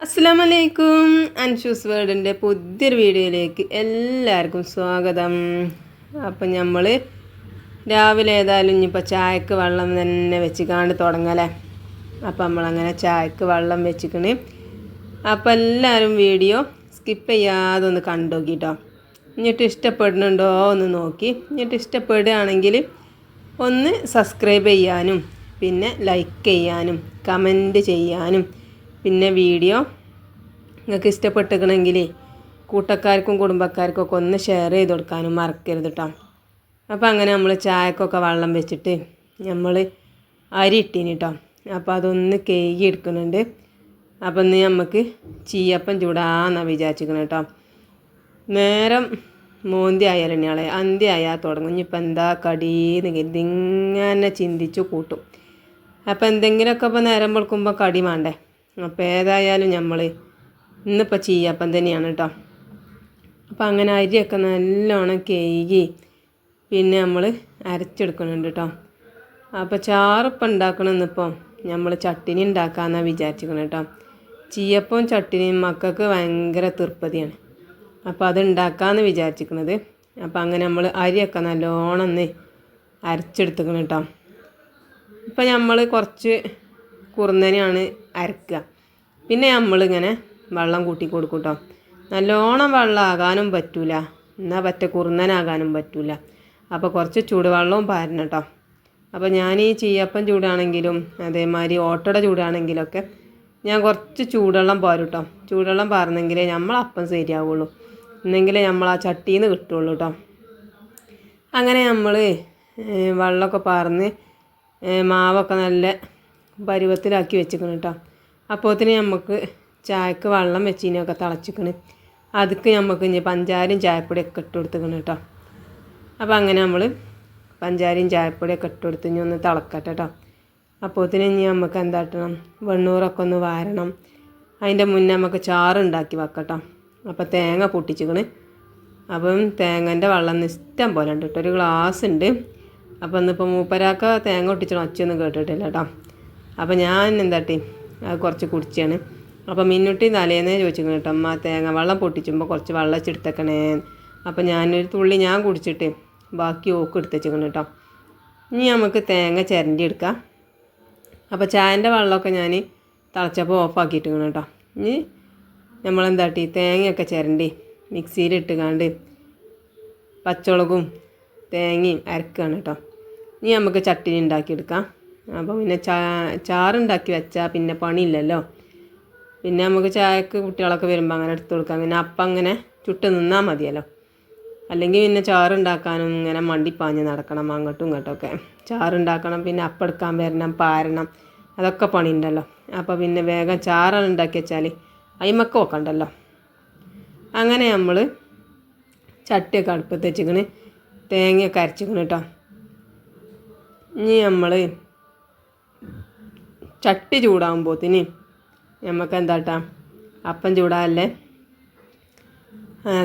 അസ്സലാമലൈക്കും. അൻഷൂസ് വേർഡിൻ്റെ പുതിയൊരു വീഡിയോയിലേക്ക് എല്ലാവർക്കും സ്വാഗതം. അപ്പം നമ്മൾ രാവിലെ ഏതായാലും ഇനിയിപ്പോൾ ചായക്ക് വെള്ളം തന്നെ വെച്ചിക്കാണ്ട് തുടങ്ങലേ. അപ്പം നമ്മളങ്ങനെ ചായക്ക് വെള്ളം വെച്ചിക്കണ്. അപ്പം എല്ലാവരും വീഡിയോ സ്കിപ്പ് ചെയ്യാതെ ഒന്ന് കണ്ടു നോക്കിട്ടോ. എന്നിട്ട് ഇഷ്ടപ്പെടുന്നുണ്ടോ ഒന്ന് നോക്കി. എന്നിട്ട് ഇഷ്ടപ്പെടുകയാണെങ്കിൽ ഒന്ന് സബ്സ്ക്രൈബ് ചെയ്യാനും പിന്നെ ലൈക്ക് ചെയ്യാനും കമൻറ്റ് ചെയ്യാനും പിന്നെ വീഡിയോ നിങ്ങൾക്ക് ഇഷ്ടപ്പെട്ടിരിക്കണമെങ്കിൽ കൂട്ടക്കാർക്കും കുടുംബക്കാർക്കും ഒക്കെ ഒന്ന് ഷെയർ ചെയ്ത് കൊടുക്കാനും മറക്കരുത് കേട്ടോ. അപ്പോൾ അങ്ങനെ നമ്മൾ ചായക്കൊക്കെ വെള്ളം വെച്ചിട്ട് നമ്മൾ അരി ഇട്ടീന് കേട്ടോ. അപ്പോൾ അതൊന്ന് കേകി എടുക്കുന്നുണ്ട്. അപ്പം ഇന്ന് നമുക്ക് ചീയപ്പം ചൂടാന്നാണ് വിചാരിച്ചിരിക്കണം കേട്ടോ. നേരം മോന്തി ആയാലും ഇയാളെ അന്തി ആയാൽ തുടങ്ങും. ഇനിയിപ്പോൾ എന്താ കടീന്ന് കരുതി ഇങ്ങനെ ചിന്തിച്ച് കൂട്ടും. അപ്പോൾ എന്തെങ്കിലുമൊക്കെ ഇപ്പോൾ നേരം വെളുക്കുമ്പോൾ കടി വേണ്ടേ. അപ്പോൾ ഏതായാലും നമ്മൾ ഇന്നിപ്പോൾ ചീയപ്പം തന്നെയാണ് കേട്ടോ. അപ്പോൾ അങ്ങനെ അരിയൊക്കെ നല്ലോണം കേകി പിന്നെ നമ്മൾ അരച്ചെടുക്കുന്നുണ്ട് കേട്ടോ. അപ്പോൾ ചാറിപ്പം ഉണ്ടാക്കണമെന്നിപ്പോൾ നമ്മൾ ചട്ടിനി ഉണ്ടാക്കാമെന്നാണ് വിചാരിച്ചിരിക്കണം കേട്ടോ. ചീയപ്പവും ചട്ടിനിയും മക്കൾക്ക് ഭയങ്കര തൃപ്തിയാണ്. അപ്പോൾ അത് ഉണ്ടാക്കാമെന്ന് വിചാരിച്ചിരിക്കുന്നത്. അപ്പോൾ അങ്ങനെ നമ്മൾ അരിയൊക്കെ നല്ലോണം ഒന്ന് അരച്ചെടുത്തിക്കണം കേട്ടോ. ഇപ്പം നമ്മൾ കുറച്ച് കുറുന്നനെയാണ് അരക്കുക. പിന്നെ നമ്മളിങ്ങനെ വെള്ളം കൂട്ടി കൊടുക്കും കേട്ടോ. നല്ലോണം വെള്ളം ആകാനും പറ്റില്ല, എന്നാൽ പറ്റ കുറുന്നനാകാനും പറ്റില്ല. അപ്പോൾ കുറച്ച് ചൂടുവെള്ളവും പാരണം കേട്ടോ. അപ്പോൾ ഞാൻ ഈ ചീയപ്പം ചൂടാണെങ്കിലും അതേമാതിരി ഓട്ടട ചൂടാണെങ്കിലൊക്കെ ഞാൻ കുറച്ച് ചൂടുവെള്ളം പാരും കേട്ടോ. ചൂടുവെള്ളം പാർന്നെങ്കിലേ നമ്മളപ്പം ശരിയാവുള്ളൂ, എന്നെങ്കിലേ നമ്മൾ ആ ചട്ടിയിൽ നിന്ന് കിട്ടുള്ളൂ കേട്ടോ. അങ്ങനെ നമ്മൾ വെള്ളമൊക്കെ പാർന്ന് മാവൊക്കെ നല്ല പരുവത്തിലാക്കി വെച്ചിക്കണം കേട്ടോ. അപ്പോഴത്തേന് നമുക്ക് ചായക്ക് വെള്ളം വെച്ചിനൊക്കെ തിളച്ചിക്കണ്. അതിക്ക് നമുക്ക് ഇനി പഞ്ചാരയും ചായപ്പൊടിയൊക്കെ ഇട്ട് കൊടുത്തിക്കണം കേട്ടോ. അപ്പോൾ അങ്ങനെ നമ്മൾ പഞ്ചാരയും ചായപ്പൊടിയൊക്കെ ഇട്ട് കൊടുത്ത് ഇനി ഒന്ന് തിളക്കട്ടെ കേട്ടോ. അപ്പോഴത്തേന് ഇനി നമുക്ക് എന്താട്ടണം, വെണ്ണൂറൊക്കെ ഒന്ന് വാരണം. അതിൻ്റെ മുന്നേ നമുക്ക് ചാറുണ്ടാക്കി വെക്കട്ടോ. അപ്പോൾ തേങ്ങ പൊട്ടിച്ചിക്കണ്. അപ്പം തേങ്ങൻ്റെ വെള്ളം ഇഷ്ടം പോലെ ഉണ്ട് കേട്ടോ. ഒരു ഗ്ലാസ് ഉണ്ട്. അപ്പോൾ ഇന്നിപ്പോൾ മൂപ്പരാക്ക തേങ്ങ പൊട്ടിച്ചണം ഒച്ചയൊന്നും കേട്ടിട്ടില്ല കേട്ടോ. അപ്പോൾ ഞാൻ എന്താട്ടി അത് കുറച്ച് കുടിച്ചാണ്. അപ്പോൾ മിന്നുട്ടി തലേന്നേ ചോദിച്ചിരിക്കണം കേട്ടോ, അമ്മ തേങ്ങ വെള്ളം പൊട്ടിച്ചുമ്പോൾ കുറച്ച് വെള്ളം വെച്ചെടുത്തേക്കണേ. അപ്പോൾ ഞാനൊരു തുള്ളി ഞാൻ കുടിച്ചിട്ട് ബാക്കി ഓക്ക് എടുത്തേച്ചിരിക്കണം കേട്ടോ. ഇനി നമുക്ക് തേങ്ങ ചിരണ്ടി എടുക്കാം. അപ്പോൾ ചായൻ്റെ വെള്ളമൊക്കെ ഞാൻ തിളച്ചപ്പോൾ ഓഫാക്കിയിട്ടിരിക്കണം കേട്ടോ. ഇനി നമ്മളെന്താട്ടി തേങ്ങയൊക്കെ ചിരണ്ടി മിക്സിയിലിട്ട് കണ്ട് പച്ചമുളകും തേങ്ങയും അരക്കുകയാണ് കേട്ടോ. ഇനി നമുക്ക് ചട്ടിനി ഉണ്ടാക്കിയെടുക്കാം. അപ്പോൾ പിന്നെ ചാറുണ്ടാക്കി വെച്ചാൽ പിന്നെ പണിയില്ലല്ലോ. പിന്നെ നമുക്ക് ചായക്ക് കുട്ടികളൊക്കെ വരുമ്പോൾ അങ്ങനെ എടുത്ത് കൊടുക്കാം. പിന്നെ അപ്പം അങ്ങനെ ചുട്ട് നിന്നാൽ മതിയല്ലോ. അല്ലെങ്കിൽ പിന്നെ ചാറുണ്ടാക്കാനും ഇങ്ങനെ മണ്ടിപ്പാഞ്ഞ് നടക്കണം അങ്ങോട്ടും ഇങ്ങോട്ടുമൊക്കെ. ചാറുണ്ടാക്കണം, പിന്നെ അപ്പം എടുക്കാൻ വരണം, പാരണം, അതൊക്കെ പണിയുണ്ടല്ലോ. അപ്പോൾ പിന്നെ വേഗം ചാറാണ് ഉണ്ടാക്കി വെച്ചാൽ അയിമക്ക വെക്കണ്ടല്ലോ. അങ്ങനെ നമ്മൾ ചട്ടിയൊക്കെ അടുപ്പത്ത് വെച്ചിക്കണ്, തേങ്ങയൊക്കെ അരച്ചിക്കണ് കേട്ടോ. ഇനി നമ്മൾ ചട്ടി ചൂടാകുമ്പോഴത്തേന് നമുക്ക് എന്താട്ടാ അപ്പം ചൂടാല്ലേ,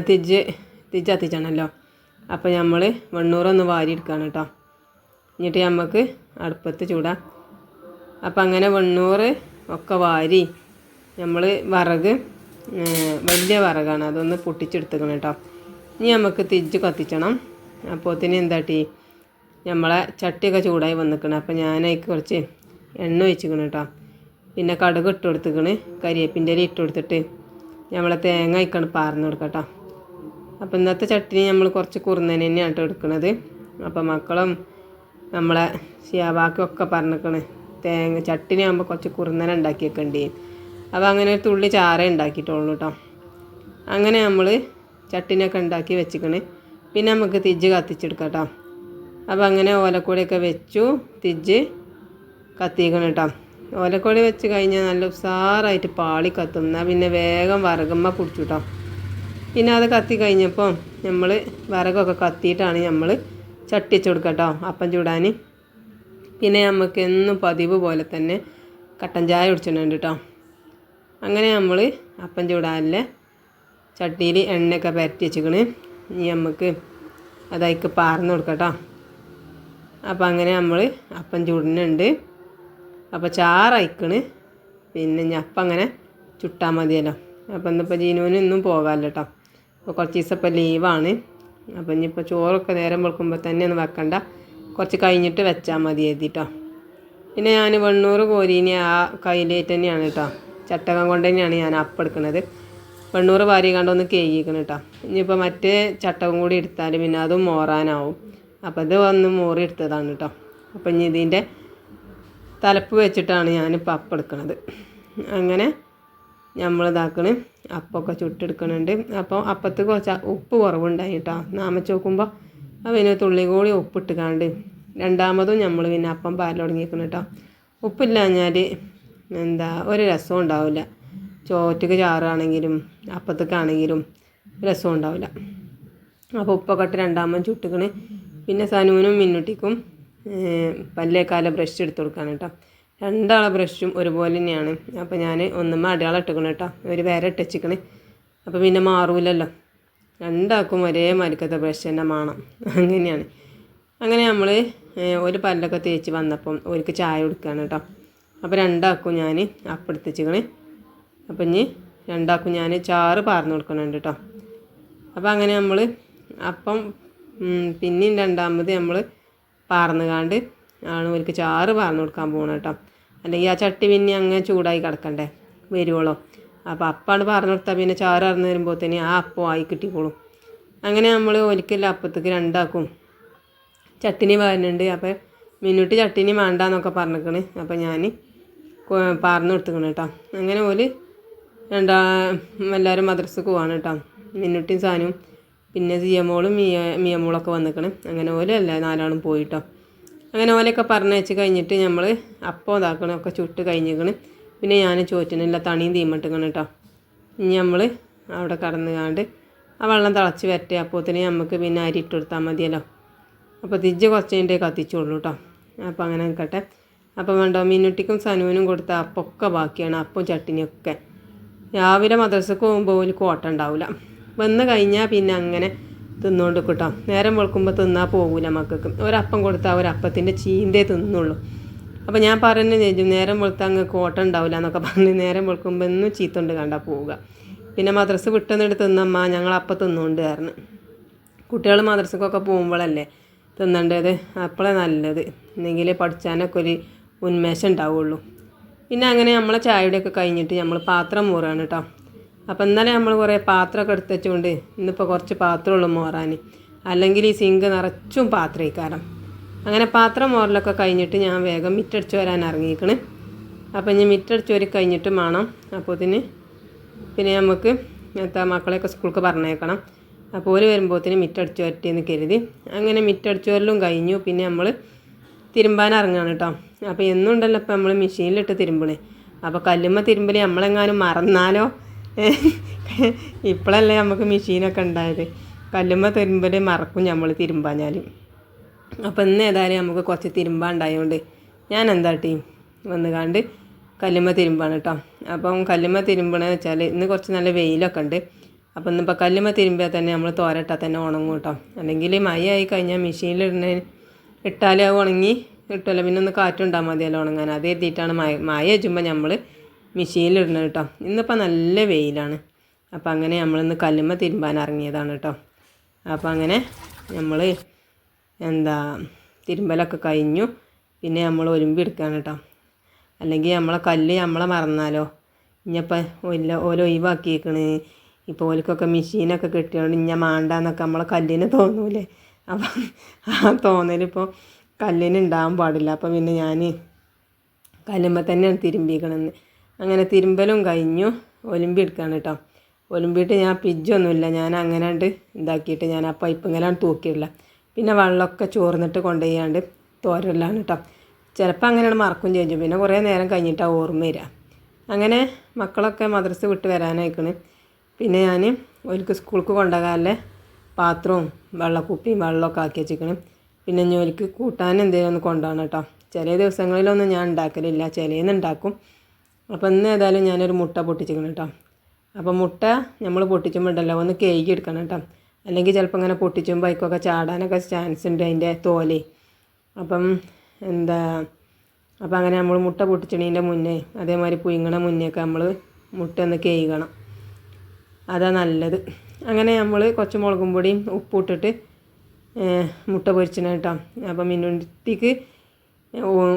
തിജ്ജ് കത്തിച്ചാണല്ലോ. അപ്പോൾ നമ്മൾ വെണ്ണൂറൊന്ന് വാരിയെടുക്കുകയാണ് കേട്ടോ. എന്നിട്ട് നമുക്ക് അടുപ്പത്ത് ചൂടാം. അപ്പം അങ്ങനെ വെണ്ണൂറ് ഒക്കെ വാരി നമ്മൾ വിറക് വലിയ വിറകാണ്, അതൊന്ന് പൊട്ടിച്ചെടുത്തേക്കണം കേട്ടോ. ഇനി നമുക്ക് തിജ്ജ് കത്തിച്ചണം. അപ്പോഴത്തേന് എന്താട്ടി നമ്മളെ ചട്ടിയൊക്കെ ചൂടായി വന്നിക്കണം. അപ്പോൾ ഞാനതിക്ക് കുറച്ച് എണ്ണ ഒഴിച്ചിക്കണം കേട്ടോ. പിന്നെ കടുക് ഇട്ട് കൊടുത്തിക്കണ്, കരിവേപ്പിൻ്റെ ഇല ഇട്ട് കൊടുത്തിട്ട് നമ്മളെ തേങ്ങ അയക്കാണ് പാർന്ന് കൊടുക്കാം കേട്ടോ. അപ്പോൾ ഇന്നത്തെ ചട്ടിനി നമ്മൾ കുറച്ച് കുറുന്നനെ തന്നെയാണ് കേട്ടോ എടുക്കുന്നത്. അപ്പോൾ മക്കളും നമ്മളെ ഷിയാബാക്കും ഒക്കെ പറഞ്ഞിരിക്കണ് തേങ്ങ ചട്ടിനി ആകുമ്പോൾ കുറച്ച് കുറുന്നന ഉണ്ടാക്കി വെക്കേണ്ടി. അപ്പോൾ അങ്ങനെ ഒരു തുള്ളി ചാറേ ഉണ്ടാക്കിയിട്ടുള്ളൂ കേട്ടോ. അങ്ങനെ നമ്മൾ ചട്ടിനിയൊക്കെ ഉണ്ടാക്കി വെച്ചിക്കണ്. പിന്നെ നമുക്ക് തിജ്ജ് കത്തിച്ചെടുക്കാം കേട്ടോ. അപ്പോൾ അങ്ങനെ ഓലക്കൊടിയൊക്കെ വെച്ചു, തിജ്ജ് കത്തിക്കണം കേട്ടോ. ഓലക്കൊടി വെച്ച് കഴിഞ്ഞാൽ നല്ല ഉസാറായിട്ട് പാളി കത്തും. എന്നാൽ പിന്നെ വേഗം വിറകുമ്മ പിടിച്ചു കേട്ടോ. പിന്നെ അത് കത്തി കഴിഞ്ഞപ്പോൾ നമ്മൾ വിറകൊക്കെ കത്തിയിട്ടാണ് നമ്മൾ ചട്ടി വെച്ച് കൊടുക്കുക കേട്ടോ അപ്പം ചൂടാൻ. പിന്നെ നമുക്ക് എന്നും പതിവ് പോലെ തന്നെ കട്ടൻ ചായ കുടിച്ചിട്ടുണ്ട് കേട്ടോ. അങ്ങനെ നമ്മൾ അപ്പം ചൂടാനില്ലേ ചട്ടിയിൽ എണ്ണയൊക്കെ പരത്തി വെച്ചിക്കണ്. ഇനി നമുക്ക് അതേക്ക് പാർന്ന് കൊടുക്കാം കേട്ടോ. അപ്പോൾ അങ്ങനെ നമ്മൾ അപ്പം ചൂടുന്നുണ്ട്. അപ്പോൾ ചാറയക്കണ്. പിന്നെ അപ്പം അങ്ങനെ ചുട്ടാൽ മതിയല്ലോ. അപ്പോൾ ഇന്നിപ്പോൾ ജീനുവിന് ഇന്നും പോകാമല്ലോ കേട്ടോ. അപ്പോൾ കുറച്ച് ദിവസം ഇപ്പോൾ ലീവാണ്. അപ്പോൾ ഇനിയിപ്പോൾ ചോറൊക്കെ നേരം വെളുക്കുമ്പോൾ തന്നെ ഒന്ന് വെക്കണ്ട, കുറച്ച് കഴിഞ്ഞിട്ട് വെച്ചാൽ മതി എഴുതിട്ടോ. പിന്നെ ഞാൻ വെണ്ണൂറ് കോരീനെ ആ കയ്യിലേറ്റ് തന്നെയാണ് കേട്ടോ, ചട്ടകം കൊണ്ട് തന്നെയാണ് ഞാൻ അപ്പം എടുക്കുന്നത്. വെണ്ണൂറ് വാരി കണ്ടൊന്ന് കേക്കിക്കണം കേട്ടോ. ഇനിയിപ്പോൾ മറ്റേ ചട്ടകം കൂടി എടുത്താൽ പിന്നെ അതും മോറാനാവും. അപ്പോൾ ഇത് വന്ന് മോറി എടുത്തതാണ് കേട്ടോ. അപ്പോൾ ഇനി ഇതിൻ്റെ തലപ്പ് വെച്ചിട്ടാണ് ഞാനിപ്പോൾ അപ്പം എടുക്കുന്നത്. അങ്ങനെ നമ്മളിതാക്കണ് അപ്പമൊക്കെ ചുട്ടെടുക്കണുണ്ട്. അപ്പോൾ അപ്പത്ത് കുറച്ച് ഉപ്പ് കുറവുണ്ടായി കേട്ടോ. നാമച്ച് നോക്കുമ്പോൾ പിന്നെ തുള്ളി കൂടി ഉപ്പിട്ട് കാണ്ട് രണ്ടാമതും നമ്മൾ പിന്നെ അപ്പം പാരൽ തുടങ്ങിയിരിക്കണം കേട്ടോ. ഉപ്പില്ലാഞ്ഞാൽ ഒരു രസം ഉണ്ടാവില്ല. ചോറ്റക്ക് ചാറാണെങ്കിലും അപ്പത്തേക്കാണെങ്കിലും രസം ഉണ്ടാവില്ല. അപ്പോൾ ഉപ്പൊക്കെ ഇട്ട് രണ്ടാമത് ചുട്ടിക്കണ്. പിന്നെ സനുവിനും മിന്നുട്ടിക്കും പല്ലേക്കാല ബ്രഷ് എടുത്ത് കൊടുക്കാണ് കേട്ടോ. രണ്ടാളെ ബ്രഷും ഒരുപോലെ തന്നെയാണ്. അപ്പോൾ ഞാൻ ഒന്നുമ്മ അടയാളം ഇട്ടിക്കണം കേട്ടോ, ഒരു വേറെ ഇട്ടച്ചിക്കണ്. അപ്പോൾ പിന്നെ മാറൂലല്ലോ, രണ്ടാൾക്കും ഒരേ മരിക്കത്തെ ബ്രഷ് തന്നെ വേണം. അങ്ങനെയാണ്. അങ്ങനെ നമ്മൾ ഒരു പല്ലൊക്കെ തേച്ച് വന്നപ്പം ഒരിക്കൽ ചായ കൊടുക്കുകയാണ് കേട്ടോ. അപ്പോൾ രണ്ടാൾക്കും ഞാൻ അപ്പം എടുത്തിച്ചിക്കണ്. അപ്പം ഇനി രണ്ടാൾക്കും ഞാൻ ചാറ് പാർന്ന് കൊടുക്കണുണ്ട് കേട്ടോ. അപ്പോൾ അങ്ങനെ നമ്മൾ അപ്പം പിന്നെയും രണ്ടാമത് നമ്മൾ പാർന്നുകാണ്ട് ആണ് ഒരിക്കൽ ചാറ് പാർന്ന് കൊടുക്കാൻ പോകണം കേട്ടോ. അല്ലെങ്കിൽ ആ ചട്ടി പിന്നെ അങ്ങനെ ചൂടായി കിടക്കണ്ടേ വരുവോളോ. അപ്പോൾ അപ്പാണ് പാർന്ന് കൊടുത്താൽ പിന്നെ ചാറ് അറിഞ്ഞ് വരുമ്പോഴത്തേന് ആ അപ്പം ആയി കിട്ടിക്കോളും. അങ്ങനെ നമ്മൾ ഒരിക്കൽ അപ്പത്തേക്ക് രണ്ടാക്കും ചട്ടിനി വരുന്നുണ്ട്. അപ്പോൾ മിന്നുട്ടി ചട്ടിനി വേണ്ടാന്നൊക്കെ പറഞ്ഞിരിക്കണ്. അപ്പോൾ ഞാൻ പാർന്ന് കൊടുത്തിക്കണം കേട്ടോ. അങ്ങനെ എല്ലാവരും മദ്രസക്ക് പോവാണ് കേട്ടോ. മിന്നുട്ടിയും സാനും പിന്നെ സിയമോളും മിയമോളൊക്കെ വന്നിക്കണം. അങ്ങനെ അല്ല നാലാളും പോയിട്ടോ. അങ്ങനെ ഓലൊക്കെ പറഞ്ഞയച്ച് കഴിഞ്ഞിട്ട് നമ്മൾ അപ്പം ഇതാക്കണം ഒക്കെ ചുട്ട് കഴിഞ്ഞിരിക്കണം. പിന്നെ ഞാൻ ചോറ്റിനില്ല തണിയും തീമിട്ടിക്കണം കേട്ടോ. ഇനി നമ്മൾ അവിടെ കടന്നുകാണ്ട് ആ വെള്ളം തിളച്ച് വരട്ടെ. അപ്പോഴത്തേന് നമുക്ക് പിന്നെ അരി ഇട്ട് കൊടുത്താൽ മതിയല്ലോ. അപ്പോൾ തിജ്ജ് കുറച്ച് കഴിഞ്ഞിട്ടേ കത്തിച്ചുള്ളൂ കേട്ടോ. അപ്പോൾ അങ്ങനെ നിൽക്കട്ടെ. അപ്പം വേണ്ടോ മിന്നുട്ടിക്കും സനുവിനും കൊടുത്ത അപ്പമൊക്കെ ബാക്കിയാണ്, അപ്പം ചട്ടിനിയൊക്കെ. രാവിലെ മദ്രസക്ക് പോകുമ്പോൾ ഒരു കോട്ട ഉണ്ടാവില്ല. വന്ന് കഴിഞ്ഞാൽ പിന്നെ അങ്ങനെ തിന്നുകൊണ്ട് കേട്ടോ. നേരം വെളുക്കുമ്പോൾ തിന്നാൽ പോകില്ല മക്കൾക്ക്. ഒരപ്പം കൊടുത്താൽ ഒരപ്പത്തിൻ്റെ ചീന്തേ തിന്നുള്ളൂ. അപ്പോൾ ഞാൻ പറയുന്നത് ചോദിച്ചു, നേരം വെളുത്താൽ അങ്ങ് കോട്ട ഉണ്ടാവില്ല എന്നൊക്കെ പറഞ്ഞ് നേരം വെളുക്കുമ്പോൾ എന്നും ചീത്തണ്ട് കണ്ടാൽ പോവുക. പിന്നെ മദ്രസ വിട്ടെന്നിട്ട് തിന്നമ്മ ഞങ്ങളപ്പം തിന്നുകൊണ്ട് കാരണം കുട്ടികൾ മദ്രസക്കൊക്കെ പോകുമ്പോഴല്ലേ തിന്നേണ്ടത്. അപ്പോഴേ നല്ലത്, എന്നെങ്കിലേ പഠിച്ചാനൊക്കെ ഒരു ഉന്മേഷം ഉണ്ടാവുള്ളൂ. പിന്നെ അങ്ങനെ നമ്മളെ ചായയുടെയൊക്കെ കഴിഞ്ഞിട്ട് നമ്മൾ പാത്രം മോറുകയാണ് കേട്ടോ. അപ്പോൾ ഇന്നലെ നമ്മൾ കുറേ പാത്രമൊക്കെ എടുത്ത് വെച്ചുകൊണ്ട് ഇന്നിപ്പോൾ കുറച്ച് പാത്രമുള്ളൂ മോറാൻ. അല്ലെങ്കിൽ ഈ സിങ്ക് നിറച്ചും പാത്രക്കാരം. അങ്ങനെ പാത്രം മോറലൊക്കെ കഴിഞ്ഞിട്ട് ഞാൻ വേഗം മിറ്റടിച്ച് വരാൻ ഇറങ്ങിയിരിക്കണ്. അപ്പോൾ ഇനി മിറ്റടിച്ച് വരി കഴിഞ്ഞിട്ട് വേണം അപ്പോഴത്തിന് പിന്നെ നമുക്ക് മക്കളെയൊക്കെ സ്കൂൾക്ക് പറഞ്ഞേക്കണം. അപ്പോൾ ഓര് വരുമ്പോഴത്തേന് മിറ്റടിച്ച് വരട്ടെന്ന് കരുതി അങ്ങനെ മിറ്റടിച്ച് വരലും കഴിഞ്ഞു. പിന്നെ നമ്മൾ തിരുമ്പാൻ ഇറങ്ങുകയാണ് കേട്ടോ. അപ്പോൾ എന്നും ഉണ്ടല്ലോ ഇപ്പോൾ നമ്മൾ മെഷീനിലിട്ട് തിരുമ്പണേ. അപ്പോൾ കല്ലുമ്മ തിരുമ്പൽ നമ്മളെങ്ങാനും മറന്നാലോ. ഇപ്പോഴല്ലേ നമുക്ക് മെഷീനൊക്കെ ഉണ്ടായത്. കല്ലുമ്മ തിരുമ്പൽ മറക്കും നമ്മൾ തിരുമ്പാഞ്ഞാൽ. അപ്പോൾ ഇന്ന് ഏതായാലും നമുക്ക് കുറച്ച് തിരുമ്പാണ്ടായതുകൊണ്ട് ഞാൻ എന്താട്ടി വന്നുകാണ്ട് കല്ലുമ്മ തിരുമ്പാണ് കേട്ടോ. അപ്പം കല്ലുമ്മ തിരുമ്പണമെന്ന് വെച്ചാൽ ഇന്ന് കുറച്ച് നല്ല വെയിലൊക്കെ ഉണ്ട്. അപ്പോൾ ഇന്നിപ്പോൾ കല്ലുമ്മ തിരുമ്പിയാൽ തന്നെ നമ്മൾ തോരട്ടാൽ തന്നെ ഉണങ്ങും കേട്ടോ. അല്ലെങ്കിൽ മഴ ആയി കഴിഞ്ഞാൽ ഇട്ടാൽ അത് ഉണങ്ങി കിട്ടുമല്ലോ. പിന്നെ ഒന്ന് കാറ്റുണ്ടാൽ മതിയല്ലോ ഉണങ്ങാൻ. അത് എഴുതിയിട്ടാണ് മഴ വെച്ചുമ്പോൾ നമ്മൾ മെഷീനിലിടുന്നത് കേട്ടോ. ഇന്നിപ്പോൾ നല്ല വെയിലാണ്. അപ്പോൾ അങ്ങനെ നമ്മളിന്ന് കല്ലുമ്മ തിരുമ്പാൻ ഇറങ്ങിയതാണ് കേട്ടോ. അപ്പോൾ അങ്ങനെ നമ്മൾ തിരുമ്പലൊക്കെ കഴിഞ്ഞു. പിന്നെ നമ്മൾ ഒലുമ്പി എടുക്കുകയാണ് കേട്ടോ. അല്ലെങ്കിൽ നമ്മളെ കല്ല് നമ്മളെ മറന്നാലോ. ഇനിയിപ്പോൾ ഓരോ ഒഴിവാക്കിയേക്കണ്. ഇപ്പോൾ ഓൽക്കൊക്കെ മെഷീനൊക്കെ കിട്ടിയോണ്ട് ഇഞ്ഞ മാണ്ടാന്നൊക്കെ നമ്മളെ കല്ലിന് തോന്നൂലേ. അപ്പം ആ തോന്നലിപ്പോൾ കല്ലിന് ഉണ്ടാകാൻ പാടില്ല. അപ്പം പിന്നെ ഞാൻ കല്ലുമ്പോൾ തന്നെയാണ് തിരുമ്പിക്കണമെന്ന്. അങ്ങനെ തിരുമ്പലും കഴിഞ്ഞു. ഒലുമ്പി എടുക്കുകയാണ് കേട്ടോ. ഒലുമ്പിയിട്ട് ഞാൻ പിജ്ജൊന്നുമില്ല, ഞാൻ അങ്ങനെ ഇതാക്കിയിട്ട് ഞാൻ ആ പൈപ്പ് ഇങ്ങനെയാണ് തൂക്കിയിടില്ല. പിന്നെ വെള്ളമൊക്കെ ചോർന്നിട്ട് കൊണ്ടുപോയാണ്ട് തോരലാണ് കേട്ടോ. ചിലപ്പോൾ അങ്ങനെയാണ് മറക്കും ചെയ്യും. പിന്നെ കുറേ നേരം കഴിഞ്ഞിട്ടാണ് ഓർമ്മ വരിക. അങ്ങനെ മക്കളൊക്കെ മദ്രസ വിട്ട് വരാനായിക്കണ്. പിന്നെ ഞാൻ ഒരിക്കൽ സ്കൂൾക്ക് കൊണ്ടുപോകാനുള്ള പാത്രവും വെള്ളക്കുപ്പിയും വെള്ളമൊക്കെ ആക്കി വെച്ചിരിക്കണം. പിന്നെ ജോലിക്ക് കൂട്ടാൻ എന്തെങ്കിലും ഒന്ന് കൊണ്ടുപോകണം കേട്ടോ. ചില ദിവസങ്ങളിലൊന്നും ഞാൻ ഉണ്ടാക്കലില്ല, ചിലന്ന് ഉണ്ടാക്കും. അപ്പോൾ ഇന്ന് ഏതായാലും ഞാനൊരു മുട്ട പൊട്ടിച്ചിരിക്കണം കേട്ടോ. അപ്പോൾ മുട്ട നമ്മൾ പൊട്ടിച്ചുമ്പോൾ ഉണ്ടല്ലോ ഒന്ന് കേക്ക് എടുക്കണം കേട്ടോ. അല്ലെങ്കിൽ ചിലപ്പോൾ ഇങ്ങനെ പൊട്ടിച്ചുമ്പോൾ ബൈക്കൊക്കെ ചാടാനൊക്കെ ചാൻസ് ഉണ്ട് അതിൻ്റെ തോല്. അപ്പം അപ്പോൾ അങ്ങനെ നമ്മൾ മുട്ട പൊട്ടിച്ചണീൻ്റെ മുന്നേ അതേമാതിരി പുഴുങ്ങണ മുന്നേയൊക്കെ നമ്മൾ മുട്ട ഒന്ന് കഴുകണം, അതാ നല്ലത്. അങ്ങനെ നമ്മൾ കുറച്ച് മുളകും പൊടിയും ഉപ്പും ഇട്ടിട്ട് മുട്ട പൊരിച്ചിന് കേട്ടോ. അപ്പം മിന്നുട്ടിക്ക്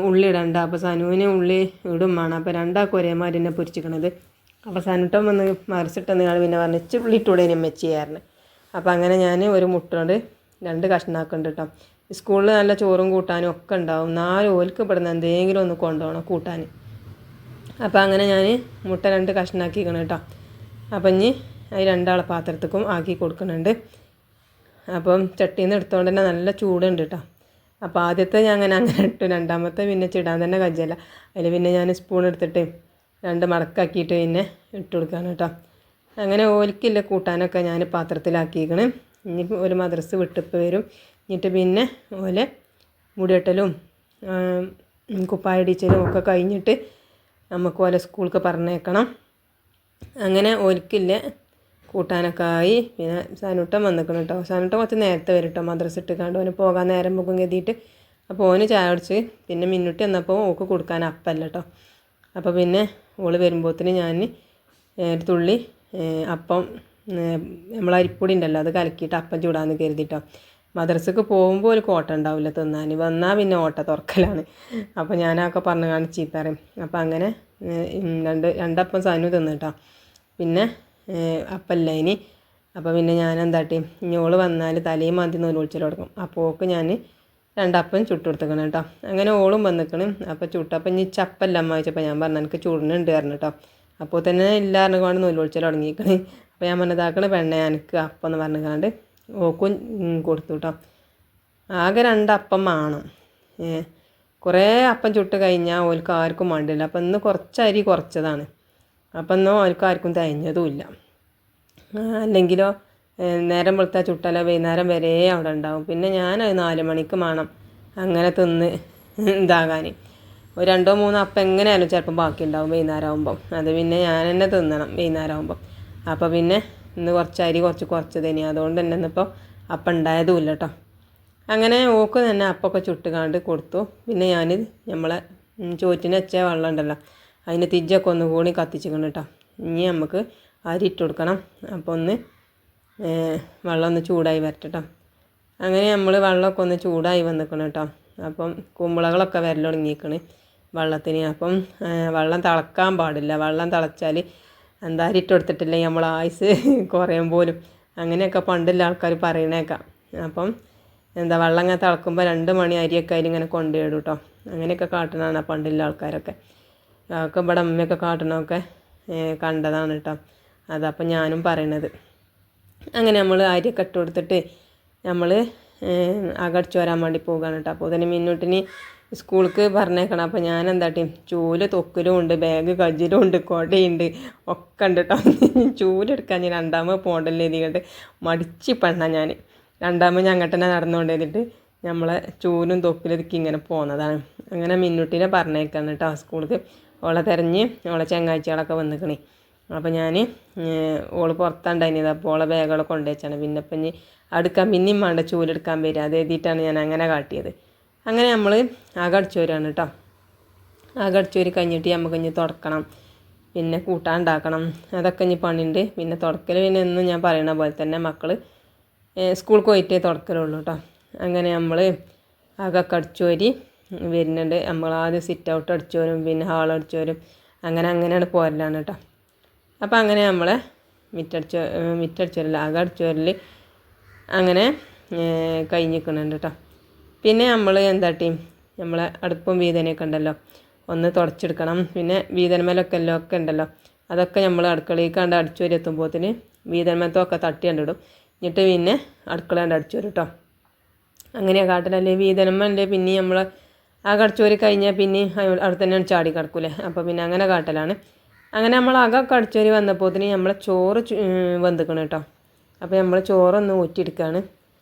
ഉള്ളി ഇടണ്ട, അപ്പോൾ സനുവിന് ഉള്ളി ഇടും വേണം. അപ്പോൾ രണ്ടാൾക്കും ഒരേമാതിരി തന്നെ പൊരിച്ചിക്കണത്. അപ്പോൾ സനുട്ടം വന്ന് മറിച്ചിട്ടെന്ന് കാണും, പിന്നെ പറഞ്ഞ് ഇച്ചിരി ഉള്ളി ഇട്ടൂടെ ഇനി വെച്ചിയായിരുന്നു. അപ്പോൾ അങ്ങനെ ഞാൻ ഒരു മുട്ട കൊണ്ട് 2 കഷ്ണമാക്കുന്നുണ്ട് കേട്ടോ. സ്കൂളിൽ നല്ല ചോറും കൂട്ടാനും ഒക്കെ ഉണ്ടാവും, 4 ഓൽക്ക് ഇവിടുന്ന് എന്തെങ്കിലും ഒന്ന് കൊണ്ടുപോകണം കൂട്ടാൻ. അപ്പോൾ അങ്ങനെ ഞാൻ മുട്ട 2 കഷ്ണമാക്കിക്കണം കേട്ടോ. അപ്പം ഇനി അത് 2 ആളെ പാത്രത്തേക്കും ആക്കി കൊടുക്കുന്നുണ്ട്. അപ്പം ചട്ടിയിൽ നിന്ന് എടുത്തുകൊണ്ട് തന്നെ നല്ല ചൂടുണ്ട് കേട്ടോ. അപ്പോൾ ആദ്യത്തെ ഞാൻ അങ്ങനെ ഇട്ടു, രണ്ടാമത്തെ പിന്നെ ചിടാൻ തന്നെ കജ്ജല്ല. അതിൽ പിന്നെ ഞാൻ സ്പൂൺ എടുത്തിട്ട് 2 മടക്കാക്കിയിട്ട് പിന്നെ ഇട്ട് കൊടുക്കുകയാണ് കേട്ടോ. അങ്ങനെ ഓൽക്കില്ല കൂട്ടാനൊക്കെ ഞാൻ പാത്രത്തിലാക്കിയിരിക്കണം. ഇനി ഒരു മദ്രസ് വിട്ടിപ്പ് വരും, എന്നിട്ട് പിന്നെ ഓലെ മുടിയെട്ടലും കുപ്പായടിച്ചലും ഒക്കെ കഴിഞ്ഞിട്ട് നമുക്ക് ഓലെ സ്കൂൾക്ക് പറഞ്ഞേക്കണം. അങ്ങനെ ഓൽക്കില്ല കൂട്ടാനൊക്കെ ആയി. പിന്നെ സനുട്ടം വന്നിക്കണം കേട്ടോ. സനുട്ടം കുറച്ച് നേരത്തെ വരും കേട്ടോ, മദ്രസ ഇട്ടിക്കാണ്ട് ഓന് പോകാൻ നേരം പോകും കരുതിയിട്ട്. അപ്പോൾ ഓന് ചായ കുടിച്ച് പിന്നെ മിന്നുട്ടി വന്നപ്പോൾ ഓക്ക് കൊടുക്കാൻ അപ്പമല്ല കേട്ടോ. അപ്പോൾ പിന്നെ ഓള് വരുമ്പോഴത്തേന് ഞാൻ ഒരു തുള്ളി അപ്പം നമ്മൾ അരിപ്പൊടി ഉണ്ടല്ലോ അത് കലക്കിയിട്ട് അപ്പം ചൂടാന്ന് കരുതിട്ടോ. മദ്രസക്ക് പോകുമ്പോൾ ഒരു കോട്ട ഉണ്ടാവില്ല തിന്നാൻ, വന്നാൽ പിന്നെ ഓട്ട തുറക്കലാണ്. അപ്പോൾ ഞാനൊക്കെ പറഞ്ഞു കാണിച്ച് ചീത്തറിയും. അപ്പോൾ അങ്ങനെ രണ്ടപ്പം സനു തിന്നു കേട്ടോ. പിന്നെ അപ്പല്ല ഇനി. അപ്പോൾ പിന്നെ ഞാൻ എന്താട്ടി, ഇഞ്ഞോള് വന്നാൽ തലയും മാന്തി നൂല് വിളിച്ചാൽ തുടങ്ങും. അപ്പോൾ ഓക്ക് ഞാൻ 2 അപ്പം ചുട്ട് കൊടുത്തേക്കണം കേട്ടോ. അങ്ങനെ ഓളും വന്നിക്കണം. അപ്പോൾ ചുട്ടപ്പം ഇനി ചപ്പല്ല അമ്മ വെച്ചപ്പോൾ ഞാൻ പറഞ്ഞു എനിക്ക് ചൂടിനുണ്ട് പറഞ്ഞു കേട്ടോ. അപ്പോൾ തന്നെ ഇല്ലാറിന് കൊണ്ട് നൂല് വിളിച്ചാൽ തുടങ്ങിക്കണേ. അപ്പോൾ ഞാൻ പറഞ്ഞതാക്കണ പെണ്ണ എനിക്ക് അപ്പം എന്ന് പറഞ്ഞുകൊണ്ട് ഓക്കും കൊടുത്തു കേട്ടോ. ആകെ 2 അപ്പം വേണം. കുറേ അപ്പം ചുട്ട് കഴിഞ്ഞാൽ ഓൽക്ക് ആർക്കും വേണ്ടില്ല. അപ്പം ഇന്ന് കുറച്ച് അരി കുറച്ചതാണ്, അപ്പം ഇന്നും ഓൽക്ക് ആർക്കും തയ്ഞ്ഞതുമില്ല. അല്ലെങ്കിലോ നേരം വെളുത്താൽ ചുട്ടല്ല വൈകുന്നേരം വരെ അവിടെ ഉണ്ടാവും. പിന്നെ ഞാനത് 4 മണിക്ക് വേണം അങ്ങനെ തിന്ന് ഇതാകാൻ. ഒരു 2-3 അപ്പം എങ്ങനെയായാലും ചിലപ്പോൾ ബാക്കി ഉണ്ടാവും വൈകുന്നേരം ആകുമ്പം. അത് പിന്നെ ഞാൻ തന്നെ തിന്നണം വൈകുന്നേരം ആകുമ്പം. അപ്പോൾ പിന്നെ ഇന്ന് കുറച്ച് അരി കുറച്ച് തന്നെയാണ്, അതുകൊണ്ട് തന്നെ ഇന്നിപ്പോൾ അപ്പം ഉണ്ടായതുമില്ല കേട്ടോ. അങ്ങനെ ഓക്ക് തന്നെ അപ്പമൊക്കെ ചുട്ട് കാണ്ട് കൊടുത്തു. പിന്നെ ഞാൻ നമ്മളെ ചോറ്റിന് വെച്ച വെള്ളം ഉണ്ടല്ലോ അതിന് തിജ്ജൊക്കെ ഒന്ന് കൂടി കത്തിച്ചിക്കണം കേട്ടോ. ഇനി നമുക്ക് അരി ഇട്ട് കൊടുക്കണം. അപ്പോൾ ഒന്ന് വെള്ളം ഒന്ന് ചൂടായി വരട്ടെ കേട്ടോ. അങ്ങനെ നമ്മൾ വെള്ളമൊക്കെ ഒന്ന് ചൂടായി വന്നിക്കണം കേട്ടോ. അപ്പം കുമ്പളകളൊക്കെ വരൽ തുടങ്ങിയിരിക്കണ് വെള്ളത്തിന്. അപ്പം വെള്ളം തിളക്കാൻ പാടില്ല, വെള്ളം തിളച്ചാൽ എന്താ അരി ഇട്ട് കൊടുത്തിട്ടില്ലെങ്കിൽ നമ്മൾ ആയുസ് കുറയും പോലും, അങ്ങനെയൊക്കെ പണ്ടുള്ള ആൾക്കാർ പറയണേക്കാം. അപ്പം എന്താ വെള്ളം ഇങ്ങനെ തിളക്കുമ്പോൾ 2 മണി അരിയൊക്കെ അതിലിങ്ങനെ കൊണ്ടുപോയിടും കേട്ടോ. അങ്ങനെയൊക്കെ കാട്ടണതാണ് പണ്ടുള്ള ആൾക്കാരൊക്കെ. അതൊക്കെ ഇവിടെ അമ്മയൊക്കെ കാട്ടണമൊക്കെ കണ്ടതാണ് കേട്ടോ. അതപ്പം ഞാനും പറയണത്. അങ്ങനെ നമ്മൾ അരിയൊക്കെ ഇട്ട് കൊടുത്തിട്ട് നമ്മൾ അകടിച്ചു വരാൻ വേണ്ടി പോകുകയാണ് കേട്ടോ. അപ്പോൾ തന്നെ മിന്നൂട്ടിന് സ്കൂൾക്ക് പറഞ്ഞേക്കണം. അപ്പോൾ ഞാൻ എന്താട്ടി ചൂല് തൊക്കലും ഉണ്ട്, ബാഗ് കജ്ജിലും ഉണ്ട്, കൊടയുണ്ട്, ഒക്കെ ഉണ്ട് കേട്ടോ. ചൂലെടുക്കാൻ ഞാൻ 2ാമത് പോകണ്ടല്ലേ എഴുതിയിട്ട് മടിച്ച് പെണ്ണ ഞാൻ 2ാമത് ഞാൻ അങ്ങോട്ട് തന്നെ നടന്നുകൊണ്ട് ചെയ്തിട്ട് നമ്മളെ ചൂലും തൊക്കിലൊതുക്കി ഇങ്ങനെ പോകുന്നതാണ്. അങ്ങനെ മിന്നൂട്ടിനെ പറഞ്ഞേക്കാണ് കേട്ടോ സ്കൂൾക്ക്. ഓളെ തിരഞ്ഞ് ഓളെ ചങ്ങാഴ്ചകളൊക്കെ വന്നിക്കണേ. അപ്പോൾ ഞാൻ ഓള് പുറത്തുണ്ടായിരുന്നത്. അപ്പോൾ ഓളെ ബാഗുകളൊക്കെ കൊണ്ടുവച്ചാണ്. പിന്നെ ഇപ്പം ഇനി അടുക്കാൻ പിന്നെയും വേണ്ട ചൂലെടുക്കാൻ വരിക, അത് എഴുതിയിട്ടാണ് ഞാൻ അങ്ങനെ കാട്ടിയത്. അങ്ങനെ നമ്മൾ അകടിച്ചു വരികയാണ് കേട്ടോ. അകടിച്ചു വരി കഴിഞ്ഞിട്ട് നമുക്ക് ഇനി തുടക്കണം, പിന്നെ കൂട്ടാൻ ഉണ്ടാക്കണം, അതൊക്കെ ഇനി പണിയുണ്ട്. പിന്നെ തുടക്കൽ പിന്നെ എന്നും ഞാൻ പറയണ പോലെ തന്നെ മക്കൾ സ്കൂളിൽ പോയിട്ടേ തുടക്കലുള്ളൂ കേട്ടോ. അങ്ങനെ നമ്മൾ അകമൊക്കെ അടിച്ചു വരി വരുന്നുണ്ട്. നമ്മൾ ആദ്യം സിറ്റ് ഔട്ട് അടിച്ചു വരും, പിന്നെ ഹാൾ അടിച്ചു വരും, അങ്ങനെയാണ് പോരലാണ് കേട്ടോ. അപ്പോൾ അങ്ങനെ നമ്മളെ മിറ്റടിച്ചു വരില്ല അകം അടിച്ചു വരൽ അങ്ങനെ കഴിഞ്ഞിരിക്കുന്നുണ്ട് കേട്ടോ. പിന്നെ നമ്മൾ എന്താട്ടി നമ്മളെ അടുപ്പും വീതനയൊക്കെ ഉണ്ടല്ലോ ഒന്ന് തുടച്ചെടുക്കണം. പിന്നെ വീതന്മേലൊക്കെ എല്ലാം ഒക്കെ ഉണ്ടല്ലോ അതൊക്കെ നമ്മൾ അടുക്കളയിൽ കണ്ട് അടിച്ചു വരി എത്തുമ്പോഴത്തിന് വീതന്മത്തൊക്കെ തട്ടി കണ്ടിടും. എന്നിട്ട് പിന്നെ അടുക്കള കണ്ട് അടിച്ചു വരും കേട്ടോ. അങ്ങനെയാണ് കാട്ടലല്ലേ. വീതനമ്മല്ലേ പിന്നെ നമ്മൾ അകടിച്ചു വരി കഴിഞ്ഞാൽ പിന്നെ അവിടെ തന്നെയാണ് ചാടി കിടക്കൂലേ. അപ്പോൾ പിന്നെ അങ്ങനെ കാട്ടലാണ്. അങ്ങനെ നമ്മൾ അകമൊക്കെ അടിച്ചു വരി വന്നപ്പോഴത്തിന് നമ്മളെ ചോറ് വെന്തിക്കണം കേട്ടോ. അപ്പോൾ നമ്മൾ ചോറൊന്ന് ഊറ്റിയെടുക്കുകയാണ്.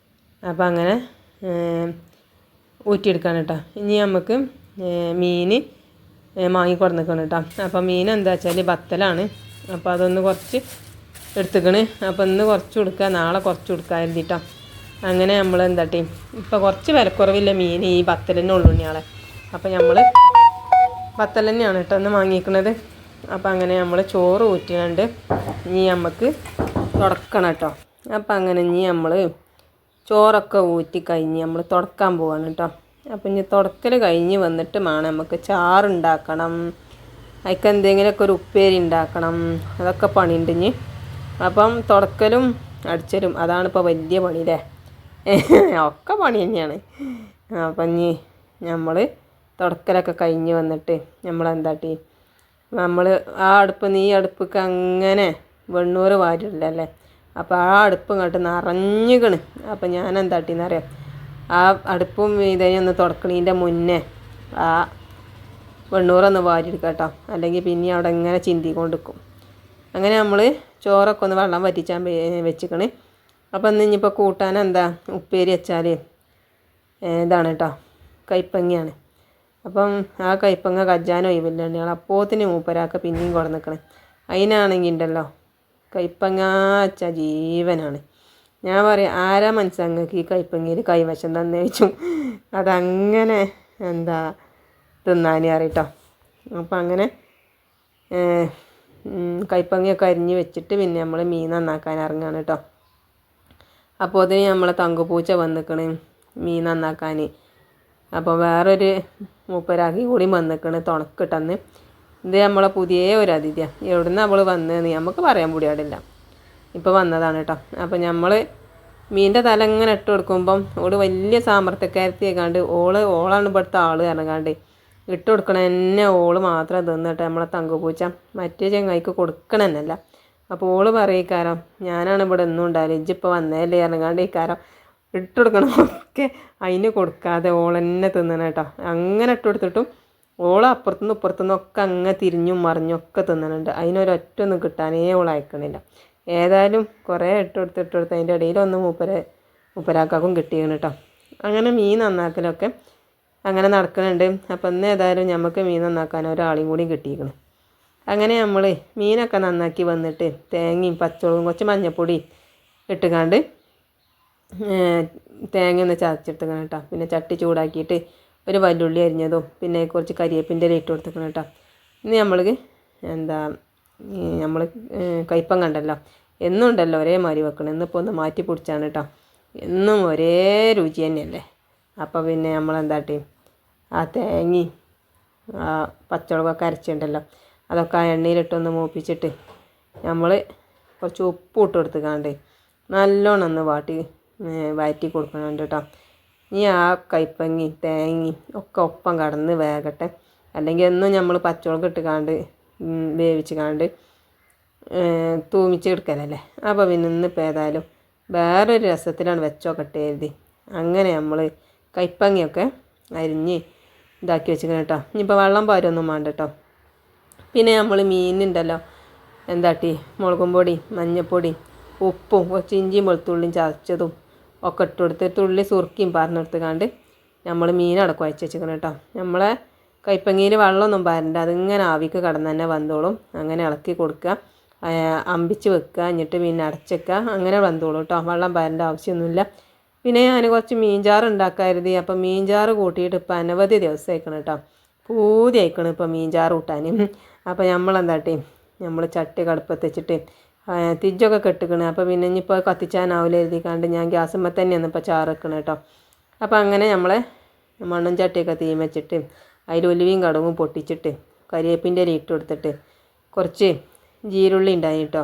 അപ്പോൾ അങ്ങനെ ഊറ്റിയെടുക്കുകയാണ് കേട്ടോ. ഇനി നമുക്ക് മീൻ വാങ്ങിക്കൊടുന്നിക്കണം കേട്ടോ. അപ്പോൾ മീൻ എന്താ വെച്ചാൽ ബത്തലാണ്. അപ്പോൾ അതൊന്ന് കുറച്ച് എടുത്തുക്കണ്. അപ്പോൾ ഇന്ന് കുറച്ച് കൊടുക്കുക, നാളെ കുറച്ച് കൊടുക്കുക എഴുതിട്ടോ. അങ്ങനെ നമ്മൾ എന്താട്ടി ഇപ്പോൾ കുറച്ച് വിലക്കുറവില്ല മീൻ ഈ ബത്തൽ തന്നെ ഉള്ളൂ ഇയാളെ. അപ്പോൾ നമ്മൾ ബത്തൽ തന്നെയാണ് കേട്ടോ ഒന്ന് വാങ്ങിയിരിക്കുന്നത്. അപ്പം അങ്ങനെ നമ്മൾ ചോറ് ഊറ്റിയാണ്ട് ഇനി നമുക്ക് തുടക്കണം കേട്ടോ. അപ്പം അങ്ങനെ ഇനി നമ്മൾ ചോറൊക്കെ ഊറ്റി കഴിഞ്ഞ് നമ്മൾ തുടക്കാൻ പോവാണ് കേട്ടോ. അപ്പം ഇനി തുടക്കൽ കഴിഞ്ഞ് വന്നിട്ട് വേണം നമുക്ക് ചാറുണ്ടാക്കണം, അതിക്ക് എന്തെങ്കിലുമൊക്കെ ഒരു ഉപ്പേരി ഉണ്ടാക്കണം, അതൊക്കെ പണിയുണ്ട് ഇനി. അപ്പം തുടക്കലും അടിച്ചലും അതാണിപ്പോൾ വലിയ പണിയില്ലേ. ഒക്കെ പണി തന്നെയാണ്. അപ്പം ഇനി നമ്മൾ തുടക്കലൊക്കെ കഴിഞ്ഞ് വന്നിട്ട് നമ്മളെന്താട്ടി നമ്മൾ ആ ഈ അടുപ്പൊക്കെ അങ്ങനെ വെണ്ണൂറ് വാരില്ലല്ലേ. അപ്പോൾ ആ അടുപ്പ് ഇങ്ങോട്ട് നിറഞ്ഞിക്കണ്. അപ്പം ഞാൻ എന്താട്ടിന്നറിയാം, ആ അടുപ്പും ഇതേയൊന്ന് തുടക്കണീൻ്റെ മുന്നേ ആ വെണ്ണൂറൊന്ന് വാരിയെടുക്കാം കേട്ടോ, അല്ലെങ്കിൽ പിന്നെ അവിടെ ഇങ്ങനെ ചിന്തിക്കൊണ്ടിരിക്കും. അങ്ങനെ നമ്മൾ ചോറൊക്കെ ഒന്ന് വെള്ളം വറ്റിച്ചാൻ വെച്ചിക്കണ്. അപ്പം ഇനിയിപ്പോൾ കൂട്ടാൻ എന്താ ഉപ്പേരി വെച്ചാൽ ഇതാണ് കേട്ടോ, കൈപ്പങ്ങയാണ്. അപ്പം ആ കൈപ്പങ്ങ കജ്ജാൻ ഒഴിവില്ല, ഞങ്ങൾ അപ്പോത്തിന് മൂപ്പരാക്ക പിന്നെയും കുറേ നിൽക്കണേ. അതിനാണെങ്കിൽ ഉണ്ടല്ലോ കൈപ്പങ്ങ വെച്ചാൽ ജീവനാണ്. ഞാൻ പറയാം, ആരാ മനസ്സങ്ങൾക്ക് ഈ കൈപ്പങ്ങയിൽ കൈവശം തന്നെ വെച്ചു അതങ്ങനെ എന്താ തിന്നാൻ അറിയട്ടോ. അപ്പം അങ്ങനെ കൈപ്പങ്ങയൊക്കെ അരിഞ്ഞ് വെച്ചിട്ട് പിന്നെ നമ്മൾ മീൻ നന്നാക്കാൻ ഇറങ്ങാണ് കേട്ടോ. അപ്പോൾ അതിന് നമ്മളെ തങ്കുപൂച്ച വന്നിക്കണ് മീൻ നന്നാക്കാൻ. അപ്പോൾ വേറൊരു മൂപ്പരാക്കി കൂടി വന്നിക്കണ് തുണക്കിട്ടെന്ന്. ഇത് നമ്മളെ പുതിയ ഒരു അതിഥിയാണ്. എവിടുന്ന് അവൾ വന്നതെന്ന് നമുക്ക് പറയാൻ കൂടിയാടില്ല, ഇപ്പോൾ വന്നതാണ് കേട്ടോ. അപ്പോൾ നമ്മൾ മീൻ്റെ തല ഇങ്ങനെ ഇട്ട് കൊടുക്കുമ്പം ഓട് വലിയ സാമർത്ഥ്യക്കാരത്തിയേക്കാണ്ട് ഓളാണ് ഇവിടുത്തെ ആൾ ഇറങ്ങാണ്ട് ഇട്ട് കൊടുക്കണ തന്നെ ഓള് മാത്രം തിന്നിട്ട് നമ്മളെ തങ്കുപൂച്ച മറ്റേ ചെങ്ങായിക്ക് കൊടുക്കണമെന്നല്ല. അപ്പോൾ ഓള് പറയിക്കാരം ഞാനാണ് ഇവിടെ ഒന്നും ഉണ്ടാവില്ല, ഇജ്ജിപ്പോൾ വന്നതല്ലേ ഇറങ്ങാണ്ട് ഇക്കാരം ഇട്ട് കൊടുക്കണമൊക്കെ അതിന് കൊടുക്കാതെ ഓളെന്നെ തിന്നണം കേട്ടോ. അങ്ങനെ ഇട്ട് കൊടുത്തിട്ടും ഓൾ അപ്പുറത്തുനിന്ന് ഇപ്പുറത്തുനിന്നൊക്കെ അങ്ങ് തിരിഞ്ഞും മറിഞ്ഞൊക്കെ തിന്നണുണ്ട്. അതിനൊരൊറ്റൊന്നും കിട്ടാനേ ഓൾ അയക്കണില്ല. ഏതായാലും കുറേ ഇട്ട് കൊടുത്ത് അതിൻ്റെ ഇടയിലൊന്നും മൂപ്പരാക്കാക്കും കിട്ടിയാണ് കേട്ടോ. അങ്ങനെ മീൻ നന്നാക്കലൊക്കെ അങ്ങനെ നടക്കുന്നുണ്ട്. അപ്പം ഇന്ന് ഏതായാലും നമുക്ക് മീൻ നന്നാക്കാൻ ഒരാളെയും കൂടി കിട്ടിയിരിക്കണം. അങ്ങനെ നമ്മൾ മീനൊക്കെ നന്നാക്കി വന്നിട്ട് തേങ്ങയും പച്ചമുളകും കുറച്ച് മഞ്ഞൾപ്പൊടി ഇട്ടുകാണ്ട് തേങ്ങ ഒന്ന് ചതച്ചെടുത്തേക്കണം കേട്ടോ. പിന്നെ ചട്ടി ചൂടാക്കിയിട്ട് ഒരു വല്ലുള്ളി അരിഞ്ഞതും പിന്നെ കുറച്ച് കരിവേപ്പിൻ്റെ ഇല ഇട്ട് കൊടുത്തേക്കണം കേട്ടോ. ഇനി നമ്മൾ എന്താ നമ്മൾ കയ്പ്പം കണ്ടല്ലോ എന്നും ഉണ്ടല്ലോ ഒരേ മാതിരി വെക്കണം, ഇന്നിപ്പോൾ ഒന്ന് മാറ്റി പിടിച്ചാണ് കേട്ടോ. എന്നും ഒരേ രുചി തന്നെയല്ലേ. അപ്പോൾ പിന്നെ നമ്മളെന്താട്ടി ആ തേങ്ങയും ആ പച്ചമുളകൊക്കെ അരച്ചിട്ടുണ്ടല്ലോ അതൊക്കെ ആ എണ്ണയിലിട്ടൊന്ന് മൂപ്പിച്ചിട്ട് നമ്മൾ കുറച്ച് ഉപ്പ് ഇട്ട് കൊടുത്തുകാണ്ട് നല്ലോണം ഒന്ന് വഴറ്റി കൊടുക്കണുണ്ട് കേട്ടോ. ഇനി ആ കൈപ്പങ്ങയും തേങ്ങയും ഒക്കെ ഒപ്പം കടന്ന് വേകട്ടെ. അല്ലെങ്കിൽ എന്നും നമ്മൾ പച്ചമുളക് ഇട്ടുകാണ്ട് വേവിച്ച് കാണ്ട് തൂമിച്ചെടുക്കലല്ലേ. അപ്പോൾ പിന്നെ ഇന്നിപ്പോൾ ഏതായാലും വേറൊരു രസത്തിലാണ് വെച്ചോക്കട്ടെ എഴുതി അങ്ങനെ നമ്മൾ കൈപ്പങ്ങയൊക്കെ അരിഞ്ഞ് ഇതാക്കി വെച്ചിരിക്കണം കേട്ടോ. ഇനിയിപ്പോൾ വെള്ളം പാരൊന്നും വേണ്ട കേട്ടോ. പിന്നെ നമ്മൾ മീനുണ്ടല്ലോ എന്താട്ടി മുളകും പൊടി മഞ്ഞൾപ്പൊടി ഉപ്പും കുറച്ച് ഇഞ്ചിയും വെളുത്തുള്ളിയും ചതച്ചതും ഒക്കെ ഇട്ട് കൊടുത്ത് തുള്ളി സുറുക്കിയും പറഞ്ഞെടുത്തുകാണ്ട് നമ്മൾ മീനവിടെ കുഴച്ച് വെച്ചിരിക്കണം കേട്ടോ. നമ്മളെ കൈപ്പങ്ങയിൽ വെള്ളമൊന്നും പാരണ്ട, അതിങ്ങനെ ആവിക്ക് കടന്ന് തന്നെ വന്നോളും. അങ്ങനെ ഇളക്കി കൊടുക്കുക, അമ്പിച്ച് വെക്കുക, എന്നിട്ട് പിന്നെ അടച്ചേക്കുക, അങ്ങനെ വന്നോളും കേട്ടോ. വെള്ളം പാരേണ്ട ആവശ്യമൊന്നുമില്ല. പിന്നെ ഞാൻ കുറച്ച് മീൻചാറ് ഉണ്ടാക്കരുത്. അപ്പം മീൻചാറ് കൂട്ടിയിട്ട് ഇപ്പം അനവധി ദിവസം അയക്കണം കേട്ടോ. പൂതി അയക്കണം ഇപ്പം മീൻചാറ് കൂട്ടാൻ. അപ്പോൾ നമ്മളെന്താട്ടി നമ്മൾ ചട്ടി കടുപ്പത്ത് വെച്ചിട്ട് തിജ്ജൊക്കെ കെട്ടിക്കണേ. അപ്പോൾ പിന്നെ ഇനിയിപ്പോൾ കത്തിച്ചാനാവില്ല എഴുതിക്കാണ്ട് ഞാൻ ഗ്യാസുമ്മ തന്നെയാണ് ഇപ്പോൾ ചാറ് വെക്കണം കേട്ടോ. അപ്പോൾ അങ്ങനെ നമ്മളെ മണ്ണും ചട്ടിയൊക്കെ തീ വെച്ചിട്ട് അതിൽ ഉലുവയും കടുകും പൊട്ടിച്ചിട്ട് കരിവേപ്പിൻ്റെ ഇല ഇട്ട് കൊടുത്തിട്ട് കുറച്ച് ജീരുള്ളി ഉണ്ടായി കേട്ടോ.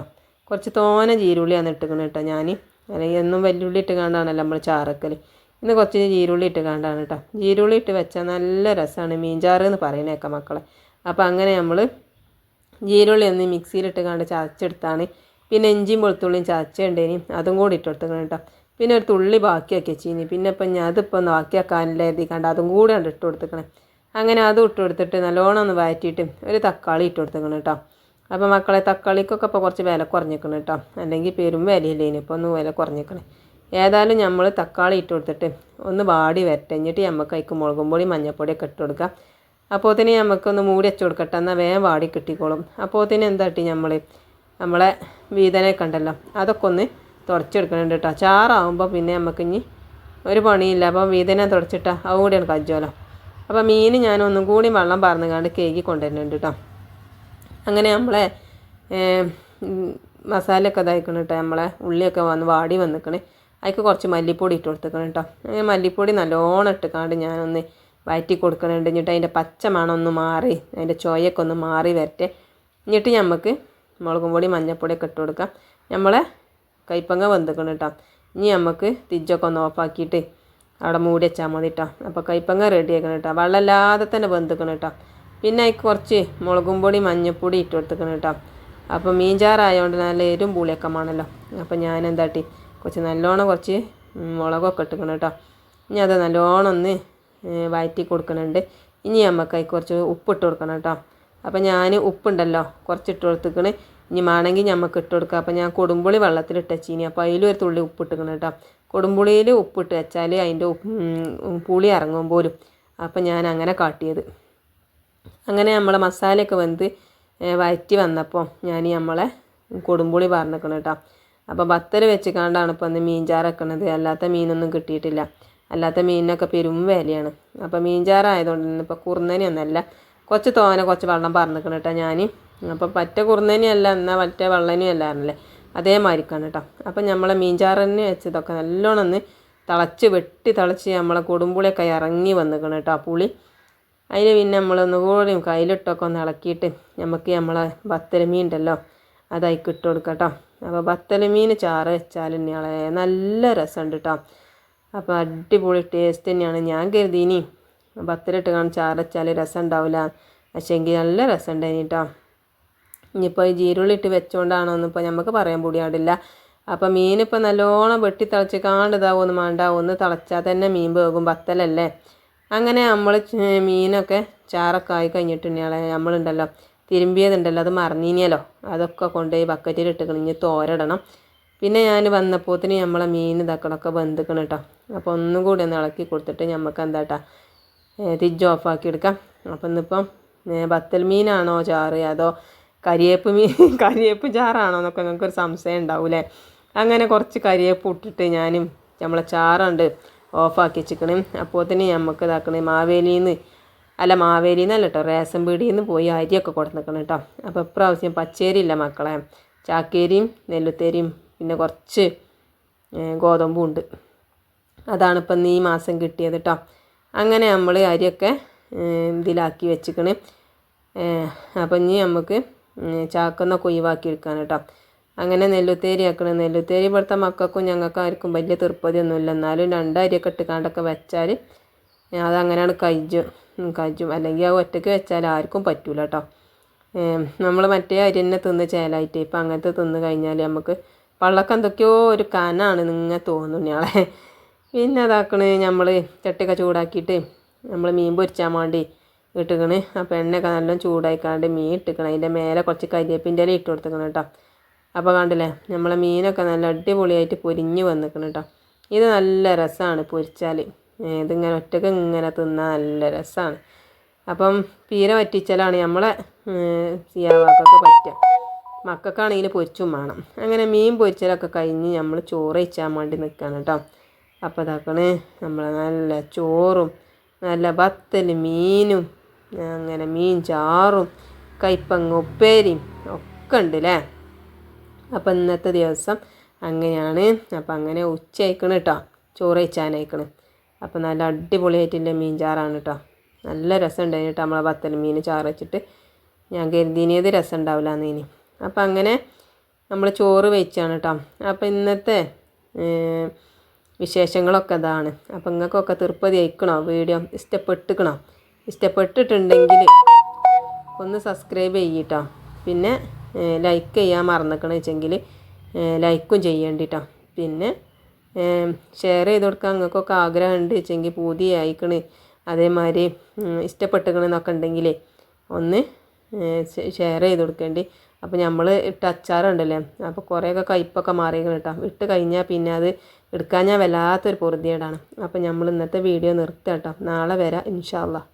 കുറച്ച് തോനെ ജീരുള്ളിയാണ് ഇട്ടിക്കണം കേട്ടോ ഞാൻ. അല്ലെങ്കിൽ എന്നും വെല്ലുള്ളി ഇട്ട് കാണ്ടാണല്ലോ നമ്മൾ ചാറക്കൽ. ഇന്ന് കുറച്ച് ജീരുള്ളി ഇട്ട് കാണ്ടാണ് കേട്ടോ. ജീരുള്ളി ഇട്ട് വെച്ചാൽ നല്ല രസമാണ് മീൻചാറ് എന്ന് പറയുന്നേക്കാം മക്കളെ. അപ്പോൾ അങ്ങനെ നമ്മൾ ജീരുള്ളി ഒന്ന് മിക്സിയിലിട്ട് കാണ്ട് ചതച്ചെടുത്താണ്. പിന്നെ ഇഞ്ചിയും വെളുത്തുള്ളിയും ചതച്ചുണ്ടേനി അതും കൂടി ഇട്ട് കൊടുത്തേക്കണം കേട്ടോ. പിന്നെ ഒരു തുള്ളി ബാക്കിയാക്കി വെച്ചീനി. പിന്നെ ഇപ്പം ഞാൻ അതിപ്പോൾ ഒന്ന് ബാക്കിയാക്കാനില്ല എഴുതിക്കാണ്ട് അതും കൂടെ ഉണ്ട് ഇട്ട് കൊടുത്തേക്കണം. അങ്ങനെ അതും ഇട്ട് കൊടുത്തിട്ട് നല്ലോണം ഒന്ന് വഴറ്റിയിട്ട് ഒരു തക്കാളി ഇട്ട് കൊടുത്തേക്കണം കേട്ടോ. അപ്പോൾ മക്കളെ തക്കാളിക്കൊക്കെ ഇപ്പോൾ കുറച്ച് വില കുറഞ്ഞിരിക്കണം കേട്ടോ. അല്ലെങ്കിൽ പെരും വിലയില്ലേ, ഇപ്പോൾ ഒന്ന് വില കുറഞ്ഞിരിക്കണം. ഏതായാലും നമ്മൾ തക്കാളി ഇട്ട് കൊടുത്തിട്ട് ഒന്ന് വാടി വരട്ടെ. എന്നിട്ട് നമുക്ക് അതിക്ക് മുളകും പൊടി മഞ്ഞൾപ്പൊടിയൊക്കെ ഇട്ട് കൊടുക്കാം. അപ്പോൾ തന്നെ നമുക്കൊന്ന് മൂടി വെച്ച് കൊടുക്കട്ടെ, എന്നാൽ വേഗം വാടി കിട്ടിക്കോളും. അപ്പോൾ തന്നെ എന്താട്ടി നമ്മളെ വീതനയൊക്കെ ഉണ്ടല്ലോ അതൊക്കെ ഒന്ന് തുടച്ചെടുക്കണുണ്ട് കേട്ടോ. ചാറാവുമ്പോൾ പിന്നെ നമുക്ക് ഇനി ഒരു പണിയില്ല. അപ്പോൾ വീതന തുടച്ചിട്ടാൽ അതും കൂടിയാണ് കജ്ജോലോ. അപ്പോൾ മീൻ ഞാനൊന്നും കൂടി വെള്ളം പറന്നുകാണ്ട് കേക്ക് കൊണ്ടുവരുന്നുണ്ട് കേട്ടോ. അങ്ങനെ നമ്മളെ മസാലയൊക്കെ ഇതായിക്കണം കേട്ടോ. നമ്മളെ ഉള്ളിയൊക്കെ വന്ന് വാടി വന്നിക്കണേ. അതിലേക്ക് കുറച്ച് മല്ലിപ്പൊടി ഇട്ട് കൊടുത്തേക്കണം കേട്ടോ. അങ്ങനെ മല്ലിപ്പൊടി നല്ലോണം ഇട്ടുകാണ്ട് ഞാനൊന്ന് വഴറ്റി കൊടുക്കണുണ്ട്. എന്നിട്ട് അതിൻ്റെ പച്ച മണം ഒന്ന് മാറി അതിൻ്റെ ചൊയൊക്കെ ഒന്ന് മാറി വരട്ടെ. എന്നിട്ട് നമുക്ക് മുളകും പൊടി മഞ്ഞൾപ്പൊടിയൊക്കെ ഇട്ട് കൊടുക്കാം. നമ്മളെ കൈപ്പങ്ങ വെന്തിക്കണം കേട്ടോ. ഇനി നമുക്ക് തിരിച്ചൊക്കെ ഒന്ന് ഓഫാക്കിയിട്ട് അവിടെ മൂടി വെച്ചാൽ മതി കേട്ടോ. അപ്പോൾ കൈപ്പങ്ങ റെഡി ആക്കണം കേട്ടോ. വെള്ളമില്ലാതെ തന്നെ വെന്തിക്കണം കേട്ടോ. പിന്നെ അതിക്ക് കുറച്ച് മുളകും പൊടി മഞ്ഞൾപ്പൊടി ഇട്ട് കൊടുത്തിക്കണം കേട്ടോ. അപ്പോൾ മീൻചാറായതുകൊണ്ട് നല്ല എരും പുളിയൊക്കെ വേണമല്ലോ. അപ്പോൾ ഞാൻ എന്താട്ടി കുറച്ച് മുളകൊക്കെ ഇട്ടിക്കണം കേട്ടോ. ഇനി അത് നല്ലോണം ഒന്ന് വഴറ്റി കൊടുക്കുന്നുണ്ട്. ഇനി നമുക്ക് അതിൽ കുറച്ച് ഉപ്പിട്ട് കൊടുക്കണം കേട്ടോ. അപ്പോൾ ഞാൻ ഉപ്പുണ്ടല്ലോ കുറച്ച് ഇട്ട് കൊടുത്തിക്കണ്. ഇനി വേണമെങ്കിൽ നമുക്ക് ഇട്ട് കൊടുക്കാം. അപ്പോൾ ഞാൻ കൊടുമ്പുളി വെള്ളത്തിലിട്ട് വെച്ചിനി. അപ്പോൾ അതിലും ഒരു തുള്ളി ഉപ്പിട്ടിക്കണം കേട്ടോ. കൊടുമ്പുളിയിൽ ഉപ്പിട്ട് വെച്ചാൽ അതിൻ്റെ പുളി ഇറങ്ങും പോലും. അപ്പോൾ ഞാൻ അങ്ങനെ കാട്ടിയത്. അങ്ങനെ നമ്മളെ മസാലയൊക്കെ വെന്ത് വഴറ്റി വന്നപ്പോൾ ഞാൻ നമ്മളെ കൊടുമ്പുളി പറഞ്ഞിരിക്കണം കേട്ടോ. അപ്പോൾ ബത്തൽ വെച്ച് കാണ്ടാണ് ഇപ്പോൾ ഒന്ന് മീൻചാറ് വെക്കണത്. അല്ലാത്ത മീനൊന്നും കിട്ടിയിട്ടില്ല. അല്ലാത്ത മീനിനൊക്കെ പെരും വിലയാണ്. അപ്പോൾ മീൻചാറായതുകൊണ്ട് തന്നെ ഇപ്പോൾ കുറുന്നനെയൊന്നല്ല, കുറച്ച് വെള്ളം പറഞ്ഞിരിക്കണം കേട്ടോ ഞാൻ. അപ്പോൾ പറ്റ കുറുന്നനെയല്ല എന്നാൽ പറ്റ വെള്ളനും അല്ലായിരുന്നല്ലേ, അതേമാതിരിക്കാണ് കേട്ടോ. അപ്പം നമ്മളെ മീൻചാറിന് വെച്ചതൊക്കെ നല്ലോണം ഒന്ന് തിളച്ച് നമ്മളെ കൊടുമ്പുളിയൊക്കെ ഇറങ്ങി വന്നിക്കണം കേട്ടോ. പുളി അതിന് പിന്നെ നമ്മളൊന്നുകൂടിയും കയ്യിലിട്ടൊക്കെ ഒന്ന് ഇളക്കിയിട്ട് നമുക്ക് നമ്മളെ ബത്തൽ മീൻ ഉണ്ടല്ലോ അതായിക്ക് ഇട്ട് കൊടുക്കാം കേട്ടോ. അപ്പോൾ ബത്തൽ മീൻ ചാറ് വെച്ചാൽ തന്നെയാളെ നല്ല രസമുണ്ട് കേട്ടോ. അപ്പോൾ അടിപൊളി ടേസ്റ്റ് തന്നെയാണ്. ഞാൻ കരുതിനി ബത്തലിട്ട് കാണാൻ ചാറ് വെച്ചാൽ രസം ഉണ്ടാവില്ല, പക്ഷേങ്കിൽ നല്ല രസം ഉണ്ടായിന് കേട്ടോ. ഇനിയിപ്പോൾ ഈ ജീരുള്ളി ഇട്ട് വെച്ചുകൊണ്ടാണോ ഇപ്പോൾ നമുക്ക് പറയാൻ പൊടിയാടില്ല. അപ്പോൾ മീനിപ്പോൾ നല്ലോണം തിളച്ച് കാണ്ടിതാവൊന്നും വേണ്ട, ഒന്ന് തിളച്ചാൽ തന്നെ മീൻ പോകും, ബത്തലല്ലേ. അങ്ങനെ നമ്മൾ മീനൊക്കെ ചാറൊക്കെ ആയി കഴിഞ്ഞിട്ടുണ്ടെങ്കിൽ നമ്മളുണ്ടല്ലോ തിരുമ്പിയതുണ്ടല്ലോ അത് മറന്നീനിയല്ലോ, അതൊക്കെ കൊണ്ടുപോയി ബക്കറ്റിലിട്ടിക്കണം. ഇനി തോരടണം. പിന്നെ ഞാൻ വന്നപ്പോത്തിന് നമ്മളെ മീൻ ഇതാക്കണമൊക്കെ വെന്തിക്കണം കേട്ടോ. അപ്പോൾ ഒന്നും കൂടി ഒന്ന് ഇളക്കി കൊടുത്തിട്ട് നമുക്ക് എന്താട്ടാ തിരിച്ച് ഓഫാക്കി എടുക്കാം. അപ്പം ഇന്നിപ്പം ബത്തൽ മീനാണോ ചാറ് അതോ കരിയേപ്പ് ചാറാണോ എന്നൊക്കെ നിങ്ങൾക്കൊരു സംശയം ഉണ്ടാവൂലേ. അങ്ങനെ കുറച്ച് കരിയേപ്പ് ഇട്ടിട്ട് ഞാനും നമ്മളെ ചാറുണ്ട് ഓഫാക്കി വെച്ചിക്കണം. അപ്പോത്തിന് നമുക്ക് ഇതാക്കണേ മാവേലിന്നല്ല കേട്ടോ, റേഷൻ പീടിയിൽ നിന്ന് പോയി അരിയൊക്കെ കൊടുത്തിക്കണം കേട്ടോ. അപ്പോൾ ഇപ്രാവശ്യം പച്ചേരി ഇല്ല മക്കളെ, ചാക്കേരിയും നെല്ലുത്തേരിയും പിന്നെ കുറച്ച് ഗോതമ്പും ഉണ്ട്. അതാണിപ്പം ഈ മാസം കിട്ടിയത് കേട്ടോ. അങ്ങനെ നമ്മൾ അരിയൊക്കെ ഇതിലാക്കി വെച്ചിക്കണ്. അപ്പം ഇനി നമുക്ക് ചാക്കൊന്നൊക്കെ ഒഴിവാക്കി എടുക്കാൻ കേട്ടോ. അങ്ങനെ നെല്ലുത്തേരി ആക്കണം. നെല്ലുത്തേരി ഇവിടുത്തെ മക്കൾക്കും ഞങ്ങൾക്ക് ആർക്കും വലിയ തിരുപ്പതിയൊന്നുമില്ല. എന്നാലും രണ്ടരിയൊക്കെ ഇട്ടുകാണ്ടൊക്കെ വെച്ചാൽ അതങ്ങനെയാണ് കജ്ജും. അല്ലെങ്കിൽ ആ ഒറ്റയ്ക്ക് വെച്ചാൽ ആർക്കും പറ്റൂല കേട്ടോ. നമ്മൾ മറ്റേ അരി തന്നെ തിന്ന് ചേലായിട്ട് ഇപ്പം അങ്ങനത്തെ തിന്ന് കഴിഞ്ഞാൽ നമുക്ക് പള്ളക്ക് എന്തൊക്കെയോ ഒരു കനാണ് നിങ്ങൾ തോന്നുന്നു ഞാളെ. പിന്നെ അതാക്കണ് നമ്മൾ ചട്ടിയൊക്കെ ചൂടാക്കിയിട്ട് നമ്മൾ മീൻ പൊരിച്ചാൻ വേണ്ടി ഇട്ടുക്കണ്. അപ്പോൾ എണ്ണയൊക്കെ നല്ല ചൂടായിക്കാണ്ട് മീൻ ഇട്ടുക്കണം. അതിൻ്റെ മേലെ കുറച്ച് കരിയേപ്പിൻ്റെ ഇല ഇട്ട് കൊടുത്തിക്കണം കേട്ടോ. അപ്പോൾ കണ്ടില്ലേ നമ്മളെ മീനൊക്കെ നല്ല അടിപൊളിയായിട്ട് പൊരിഞ്ഞ് വന്നിക്കണം കേട്ടോ. ഇത് നല്ല രസമാണ് പൊരിച്ചാൽ. ഇതിങ്ങനെ ഒറ്റയ്ക്ക് ഇങ്ങനെ തിന്നാൽ നല്ല രസമാണ്. അപ്പം പീര വറ്റിച്ചാലാണ് നമ്മളെ സിയാവാക്കൊക്കെ പറ്റുക. മക്കൾക്കാണെങ്കിൽ പൊരിച്ചും വേണം. അങ്ങനെ മീൻ പൊരിച്ചാലൊക്കെ കഴിഞ്ഞ് നമ്മൾ ചോറ് വെച്ചാൻ വേണ്ടി നിൽക്കുകയാണ് കേട്ടോ. അപ്പോൾ ഇതാക്കണേ നമ്മളെ നല്ല ചോറും നല്ല ബത്തൽ മീനും അങ്ങനെ മീൻ ചാറും കൈപ്പങ്ങ ഉപ്പേരിയും ഒക്കെ ഉണ്ട് അല്ലേ. അപ്പം ഇന്നത്തെ ദിവസം അങ്ങനെയാണ്. അപ്പം അങ്ങനെ ഉച്ച അയക്കണം കേട്ടോ, ചോറ് വെച്ചാനയക്കണം. അപ്പം നല്ല അടിപൊളിയായിട്ടുള്ള മീൻ ചാറാണ് കേട്ടോ. നല്ല രസം ഉണ്ടായിരുന്നു കേട്ടോ. നമ്മളെ ബത്തൽ മീൻ ചാറ് വെച്ചിട്ട് ഞാൻ കരുതിയത് രസം ഉണ്ടാവില്ല എന്നേനി. അപ്പം അങ്ങനെ നമ്മൾ ചോറ് വെച്ചാണ് കേട്ടോ. അപ്പം ഇന്നത്തെ വിശേഷങ്ങളൊക്കെ ഇതാണ്. അപ്പം നിങ്ങൾക്കൊക്കെ തിരുപ്പതി അയക്കണോ? വീഡിയോ ഇഷ്ടപ്പെട്ടിട്ടുണ്ടെങ്കിൽ ഒന്ന് സബ്സ്ക്രൈബ് ചെയ്യട്ടോ. പിന്നെ ലൈക്ക് ചെയ്യാൻ മറന്നിക്കണമെന്ന് വെച്ചെങ്കിൽ ലൈക്കും ചെയ്യേണ്ടിട്ടോ. പിന്നെ ഷെയർ ചെയ്ത് കൊടുക്കാൻ നിങ്ങൾക്കൊക്കെ ആഗ്രഹമുണ്ട് വെച്ചെങ്കിൽ പൂതി അയക്കണ്, അതേമാതിരി ഇഷ്ടപ്പെട്ടിക്കണമെന്നൊക്കെ ഉണ്ടെങ്കിൽ ഒന്ന് ഷെയർ ചെയ്ത് കൊടുക്കേണ്ടി. അപ്പോൾ നമ്മൾ ഇട്ട അച്ചാറുണ്ടല്ലേ, അപ്പോൾ കുറേയൊക്കെ കയ്പ്പൊക്കെ മാറിയിരിക്കണം കേട്ടോ. ഇട്ട് കഴിഞ്ഞാൽ പിന്നെ അത് എടുക്കാൻ ഞാൻ വല്ലാത്തൊരു പൊറുതിയേടാണ്. അപ്പോൾ നമ്മൾ ഇന്നത്തെ വീഡിയോ നിർത്താം കേട്ടോ. നാളെ വരാം ഇൻഷാ അല്ലാഹ്.